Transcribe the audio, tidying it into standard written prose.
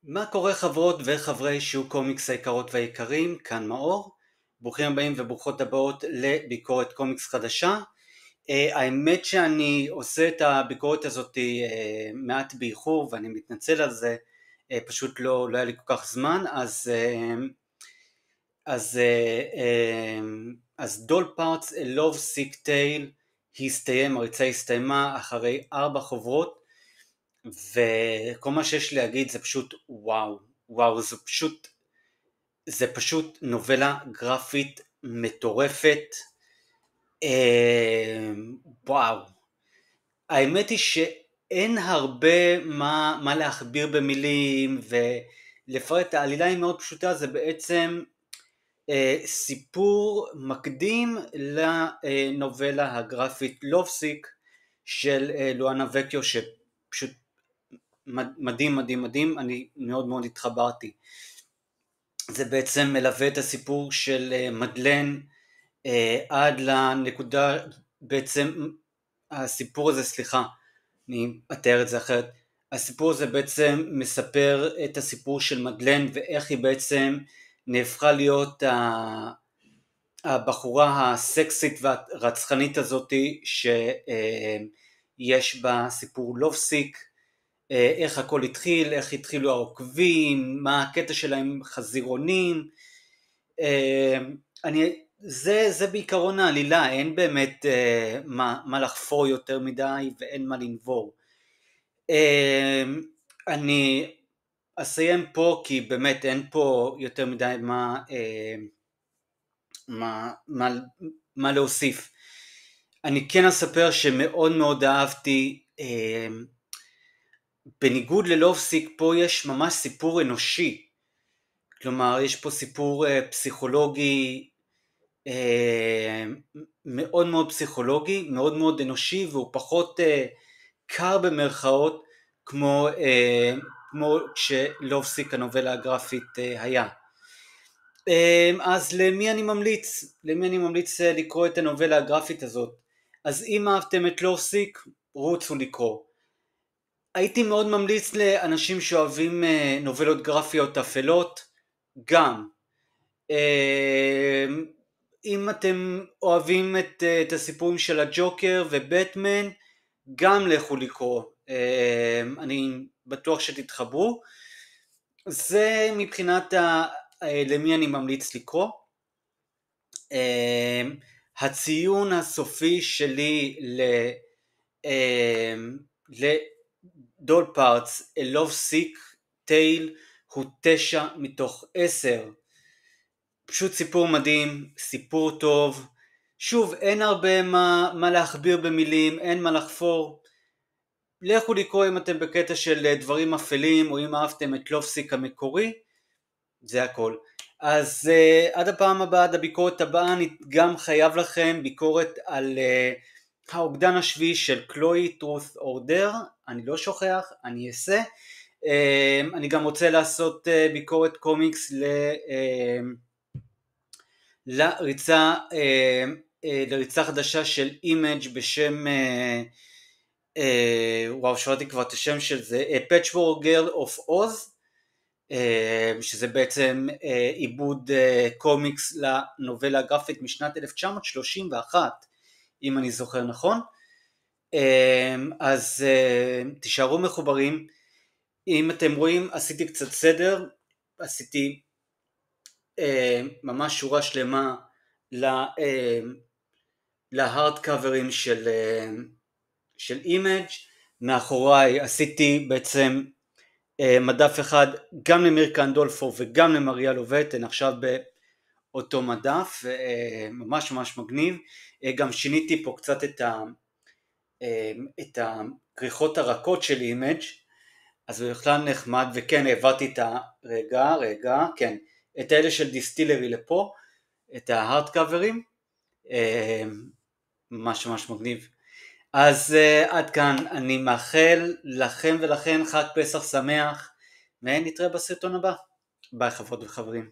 מה קורה חברות וחברי שוק קומיקס היקרות והיקרים, כאן מאור. ברוכים הבאים וברוכות הבאות לביקורת קומיקס חדשה. האמת שאני עושה את הביקורת הזאת מעט באיחור ואני מתנצל על זה, פשוט לא היה לי כל כך זמן. אז דול פארטס A Love Sick Tale הסתיים, הריצה הסתיימה אחרי 4 חוברות, וכל מה שיש להגיד זה פשוט וואו, זה פשוט נובלה גרפית מטורפת. וואו, האמת היא שאין הרבה מה להכביר במילים ולפרט. העלילה היא מאוד פשוטה, זה בעצם סיפור מקדים לנובלה הגרפית לובסיק של לואנה וקיו, שפשוט מדהים, אני מאוד התחברתי. זה בעצם מלווה את הסיפור של מדלן עד לנקודה, בעצם הסיפור הזה, סליחה, אני אתאר את זה אחרת, הסיפור הזה בעצם מספר את הסיפור של מדלן ואיך היא בעצם נהפכה להיות הבחורה הסקסית והרצחנית הזאת שיש בסיפור לובסיק. איך הכל התחיל, איך התחילו העוקבים, מה הקטע שלהם חזירונים. זה בעיקרון העלילה, אין באמת מה לחפור יותר מדי ואין מה לנבור. אני אסיים פה כי באמת אין פה יותר מדי מה להוסיף. אני כן אספר שמאוד אהבתי, בניגוד ללובסיק, פה יש ממש סיפור אנושי, כלומר יש פה סיפור פסיכולוגי, מאוד פסיכולוגי, מאוד אנושי, והוא פחות קר במרכאות כמו שלובסיק הנובלה הגרפית היה. אז למי אני ממליץ לקרוא את הנובלה הגרפית הזאת? אז אם אהבתם את לובסיק, רוצו לקרוא. הייתי מאוד ממליץ לאנשים שאוהבים נובלות גרפיות אפלות, גם. אם אתם אוהבים את הסיפורים של הג'וקר ובטמן, גם לכו לקרוא. אני בטוח שתתחברו. זה מבחינת למי אני ממליץ לקרוא. הציון הסופי שלי דול פארטס A Love Sick Tale הוא 9/10. פשוט סיפור מדהים, סיפור טוב. שוב, אין הרבה מה להכביר במילים, אין מה לחפור. לכו לקרוא אם אתם בקטע של דברים אפלים, או אם אהבתם את לובסיק המקורי, זה הכל. אז עד הפעם הבאה, עד הביקורת הבאה, אני גם חייב לכם ביקורת על האוגדן השביעי של קלוי טרוס אורדר. אני לא שוכח, אני אעשה. אני גם רוצה לעשות ביקורת קומיקס לריצה חדשה של אימג' בשם, וואו, שואלתי כבר את השם של זה, Patchwork Girl of Oz, שזה בעצם עיבוד קומיקס לנובלה הגרפית משנת 1931, אם אני זוכר נכון. אז תישארו מחוברים. אם אתם רואים, עשיתי קצת סדר, עשיתי ממש שורה שלמה להארד קאברים של אימג'. מאחוריי עשיתי בעצם מדף אחד גם למיר קנדולפו וגם למריה לובטן, עכשיו באותו מדף, ממש מגניב. גם שיניתי פה קצת את הכריכות הרכות של אימג', אז הוא בכלל נחמד. וכן, העברתי את כן, את האלה של דיסטילרי לפה, את ההארד קאברים, ממש מגניב. אז עד כאן, אני מאחל לכם ולכן חג פסח שמח, ונתראה בסרטון הבא. ביי חברות וחברים.